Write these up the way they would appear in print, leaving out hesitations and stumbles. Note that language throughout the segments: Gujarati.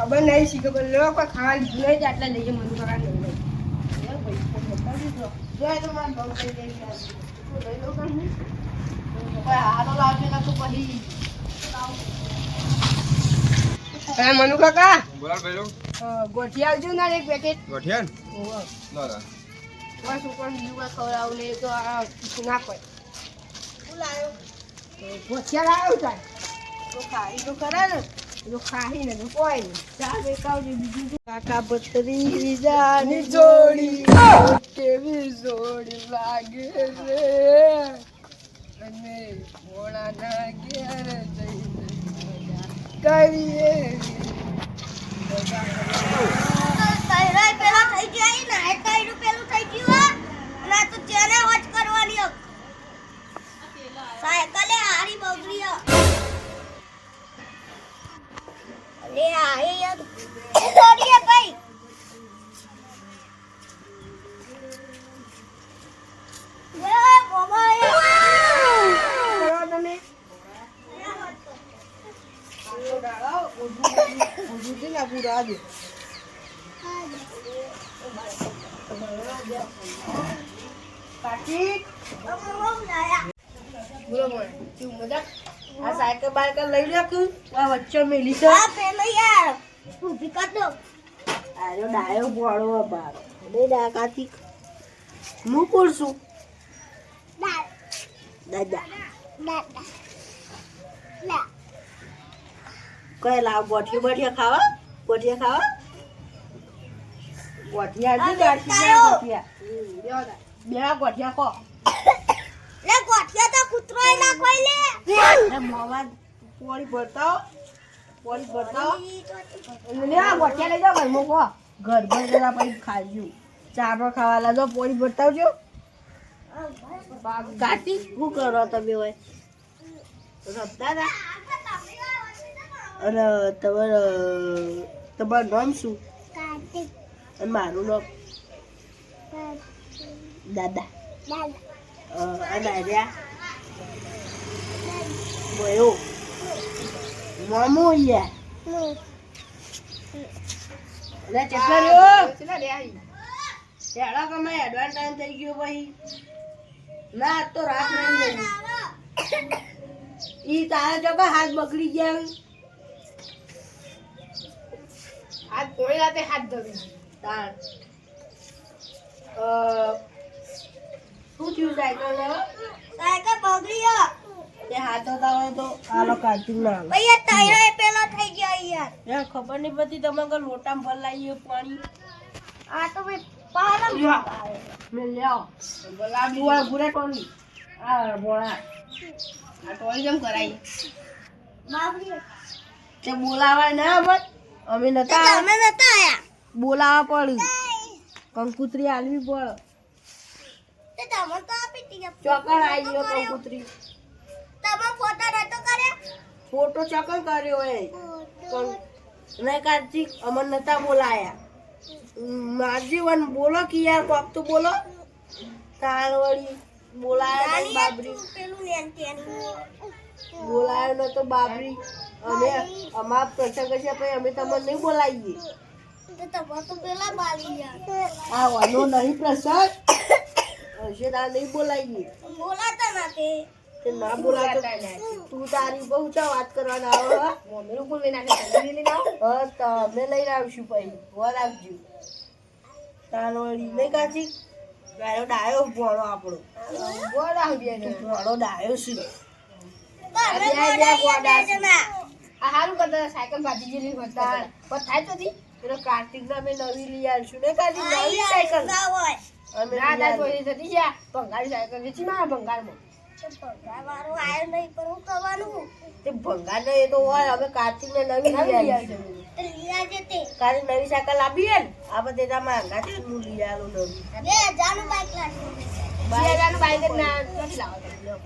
ખબર નહીં શીખો પણ લોકો ખાવા લીધું નહીં જ આટલા લઈએ મનુ કાકા લઈ લે જોઈ તો મારા ભાવ થઈ જાય લઈ લો કામ હાલો લાવજે ના તો પછી મનુ કાકા બોલા ભાઈ ગોઠિયા આવજો ના એક પેકેટ ગોઠિયાન ઓહો ના બસ ઉપર બીજું કાંઈ ખવડાવું નહીં તો આ ના પડે શું લાવ્યો ગોઠિયા લાવ્યો તાર તો ખાઈ તો ખરા ને તો ખાઈ ને તો કોઈ નહીં ચાલ એકાવજો બીજું કાકા પતરી જાની જોડી કેવી જોડી લાગે રે અને મોળાના ઘેર જઈને કરીએ બોલો બોલો કેવું મજા આ સાયકલ બાયકલ લઈ રાખ્યું આ વચ્ચે મેલી છે આયો ડાયો બોળો બાર બે ડાકાથી હું કોરશું દાદા કઈ લાવ ગોઠિયા ખાવા ગોઠિયા બે ગોઠિયા ખો મોવા પોળી ભરતા લે આ ગોઠિયા લઈ જાઓ ઘરમાં કહો ઘર ભરેલા પછી ખાજો ચાપો ખાવા લાજો પોળી ભરતા આવજો કાટી શું કરો તમે હોય રમતા હતા અને તમારું નામ શું અને મારું નામ દાદા અને આર્યા બોયો મામુ યા લે ચેટલા રહ્યો ચેટલા રે આઈ એડા કમે એડવાન્સ ટાઈમ થઈ ગયો પછી ના તો રાત નહીં ઈ તારા જગા હાથ બગડી ગયા હાથ કોઈ રાતે હાથ ધરી તાર શું થયું સાયકલ બગડી તે હાથ હતા હોય તો આલો કાઢી ના ભૈયા ટાયર પેલા થઈ ગયા યાર ખબર નહીં પડતી તમે કે લોટામાં ભલાઈએ પાણી આ તો મે પાલા મે લ્યો ગુલાબી આ ગુરે ટોની આ બોળા આ ટોળી જેમ કરાઈ બાબરી તે બોલાવા ના મત અમે નતા આયા બોલાવા પડ્યું કંકુતરી આલવી પડ તે તમે તો આપી દી ચોકર આવી ગયો કંકુતરી તમે ફોટો નતો કર્યો ફોટો ચોકર કર્યો હે પણ નહીં કાર્તિક અમન નતા બોલાયા માજીવન બોલો કે યાર કોક તો બોલો તારવડી બોલાયા નહીં બાબરી પેલું લેન બોલાયો નતો બાબરી અમે અમાર પ્રસંગ છે પછી અમે તમને નહીં બોલાવીએ તો તમે તો પેલા બાલી યાર આ વાનો નહીં પ્રસંગ હશે ના નહીં બોલાવીએ બોલાતા નથી તે ના બોલાતા તું તારી બહુ ચા વાત કરવાના આવો મમ્મી નું બોલી નાખે તમે લઈને આવો હા તમે લઈને આવશું પછી વર આવજો તારવડી નહીં કાચી ગાયો ડાયો ભોળો આપણો ભોળો આવી ભોળો ડાયો છે આ હારું કરતા સાયકલ બાજી જેલી હતા પણ થાય તો દી પેલો કાર્તિક ના મેં નવી લઈ આવશું ને કાર્તિક નવી સાયકલ ના હોય અમે દાદા જોઈ જતી છે ભંગારી સાયકલ વેચી મારા ભંગારમાં ભંગાર વાળો આયો નહીં પણ હું કરવાનું તે ભંગાર ને એ તો હોય અમે કાર્તિક ને નવી લઈ આવશું તો લઈ આવજે તે કાર્તિક નવી સાયકલ આપી હે ને આ બધે તા માંગા છે હું લઈ આલું નવી 2000 નું બાઈક લાવ્યો 2000 નું બાઈક ના નથી લાવો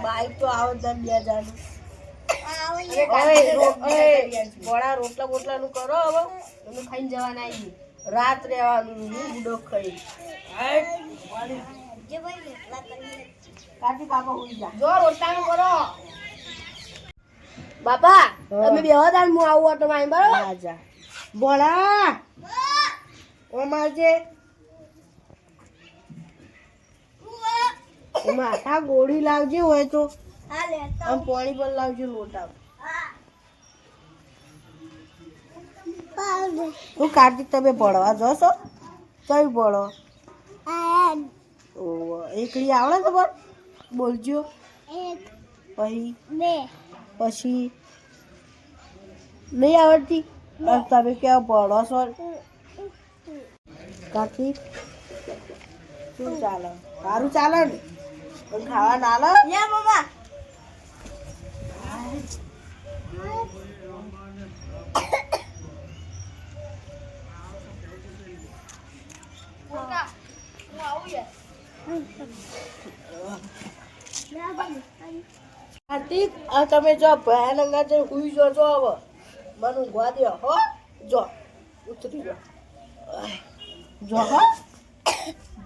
બાઈક તો આવો 2000 નું બોળા રોટલા બોટલા નું કરો હવે તમે ખાઈને જવાના આવી રાત રહેવાનું બુડો ખાઈ કાઢી કાપા હોઈ જા જો રોટલા નું કરો બાપા તમે બેહો તાર હું આવું ઓટો માં બરાબર આજા બોલા ઓમાજે માથા ગોળી લાવજે હોય તો આમ પાણી પણ લાવજો લોટા હું કાર્તિક તમે ભણવા જશો કઈ ભણો એકડી આવડે તમારે બોલજો પછી નહીં આવડતી તમે ક્યાં ભણો છો કાર્તિક શું ચાલે સારું ચાલે ને પણ ખાવા ના લે મમ્મા કાર્તિક આ તમે જો ભયાનક છે હુઈ જો છો હવે મને ઊંઘવા દે હો જો ઉતરી જો જો હો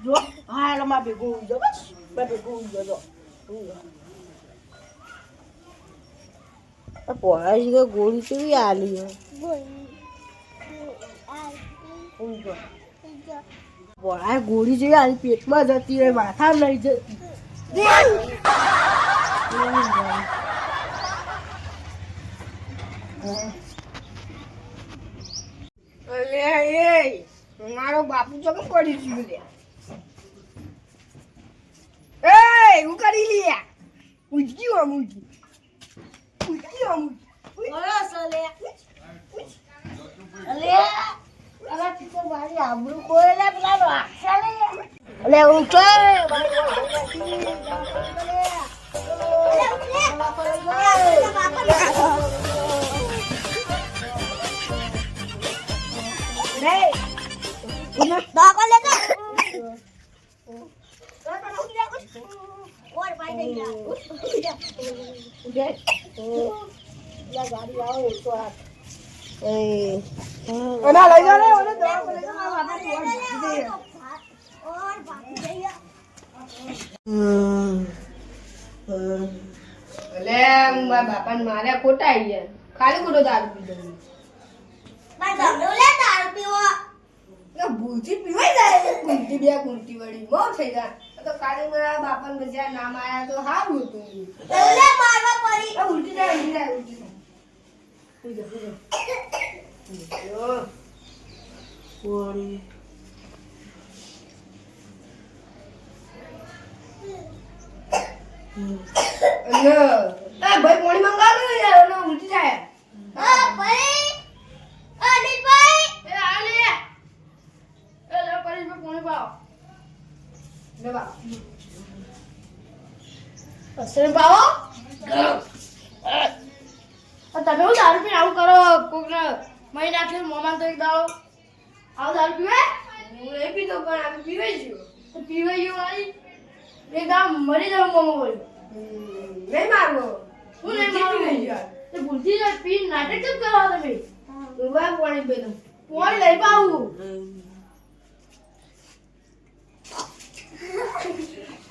જો હા એટલે માં ભેગું ઊંઘ જો બસ માં ભેગું ઊંઘ જો પોળાજી કે ગોળી કેવી આલી ઊંઘ પોળા ગોળી જેવી આલી પેટમાં જતી રહે માથા નહીં જતી મારો બાપુ તો કેમ પડી ગયું લે હું કરી લે ઉજકી આબરું કોઈ લે પેલા અલે ઉઠો બાપા મારે ખોટા આવી ગયા ખાલી ખોટો દારૂ પીધો ભૂલથી પીવાય જાય કુંટી બે કુંટી વળી બહુ થઈ જાય તો કાલે મારા બાપા ને બધા નામ આયા તો સારું હતું ઉલટી જાય ભાઈ પાણી મંગાવો યાર ઉલટી જાય તમે હું દારૂ પીને આવું કરો કોક મહી નાખે મોમાં તો એક દાડો આવું દારૂ પીવે હું નહીં પીતો પણ આપણે પીવાઈ ગયો તો પીવાઈ ગયો વાળી એક દાડો મરી જાવ મોમો બોલ નહીં મારવો હું નહીં મારું તે ભૂલથી જ પી નાટક કેમ કરો તમે પાણી પી દઉં પાણી લઈ પાવું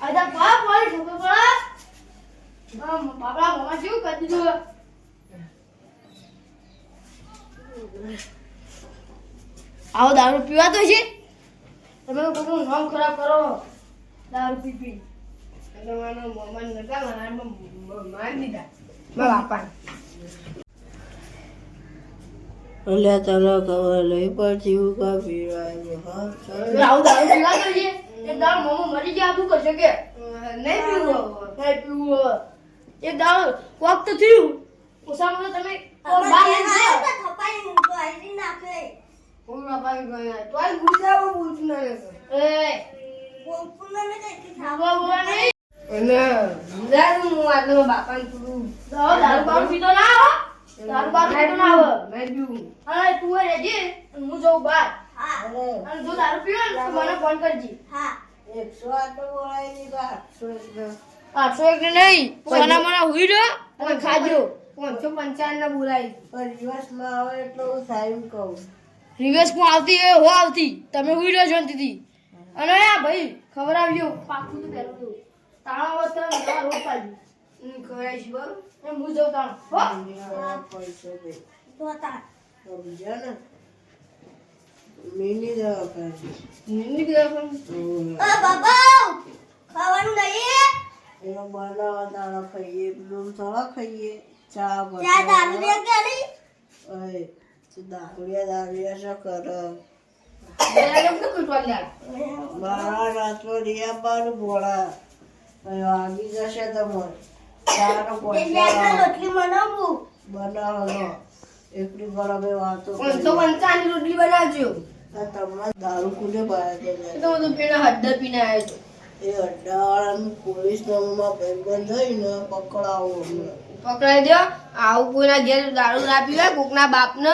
અદા બાપ વાળી ઠોકો પડા બાપડા મોમાં જેવું કરી દીધું આવો દારૂ પીવાતો છે તમે કોઈનું નામ ખરાબ કરો દારૂ પી પી તમારા મોમાં નતા મારી દીધા મારા બાપા એટલે તને ખબર લઈ પડતી હું કા પીવાય આવું દારૂ પીવાતો છે એક દાળ મોમો મરી ગયા તું કરશે કે નહીં પીવું એક દાળ કોક તો થયું ઓસામાં તમે બાર થપાઈ તો આઈ નાખે હું બાપા ગયા તો આ ગુડી જાવ બોલતું ના એ બોલતું ના કે ખાવા બોલા નહીં અને દારૂ હું આટલો બાપાને પૂરું દારૂ બારૂ પીતો ના આવો દારૂ બારૂ પીતો ના આવો નહીં પીવું અને તું રહેજે હું જઉં બહાર હા અને જો દારૂ પીવો ને તો મને ફોન કરજે હા 108 બોલાય ની બા 801 નહીં સોના મને હુઈ રહ્યો અને ખાજો 555 બોલાય પણ દિવસમાં આવે એટલો સારું કહું રિવર્સમાં આવતી હો આવતી તમે હુઈ રહ્યો શાંતિથી અને આ ભાઈ ખબર આવજો પાકું તો પહેલું તો તાળા વતરા નવા રોડ પાડી ખવરાઈશ બરોબર હું જઉં તાણ હો પૈસો દે તો તા સમજ્યા ને ખાવાનું નહીં એનો બનાવવા દાણા ખાઈએ દૂધ થોડા ખાઈએ ચા દારૂડિયા શું કરે મારા રાતો રિયા બાર ભોળા આવી જશે તમારે ચાનો બનાવો એટલી બરાબર વાતો રોટલી બનાવજો તમને દારૂ કુને બનાવી એ અડ્ડાવાળાનું પોલીસ નામમાં ભાઈબંધ થઈને પકડાવો અમને પકડાઈ દો આવું કોઈના ઘેર દારૂ ના પીવાય કોકના બાપને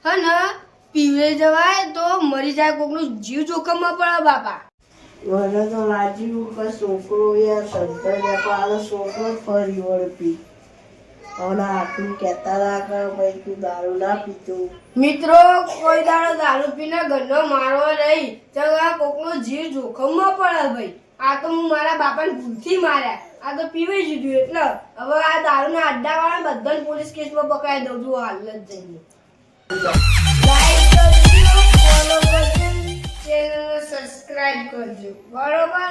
હે ને પીવે જવાય તો મરી જાય કોકનું જીવ જોખમમાં પડે બાપા મને તો લાગ્યું કે છોકરો યાર સંતર પાડો છોકરો જ ફરી વળે પી હવે આટલું કહેતા હતા કે ભાઈ તું દારૂ ના પીતો મિત્રો કોઈ દારૂ પીને ઘરનો મારવો નહીં તો કોકનો જીવ જોખમમાં પડે ભાઈ આ તો હું મારા બાપાને ભૂલથી માર્યા આ તો પીવાઈ દીધું એટલે હવે આ દારૂના અડ્ડાવાળા બધાને પોલીસ કેસમાં પકડાઈ દઉં છું હાલ જ જઈને લાઈક કરજો ફોલો કરજો ચેનલ સબસ્ક્રાઇબ કરજો બરોબર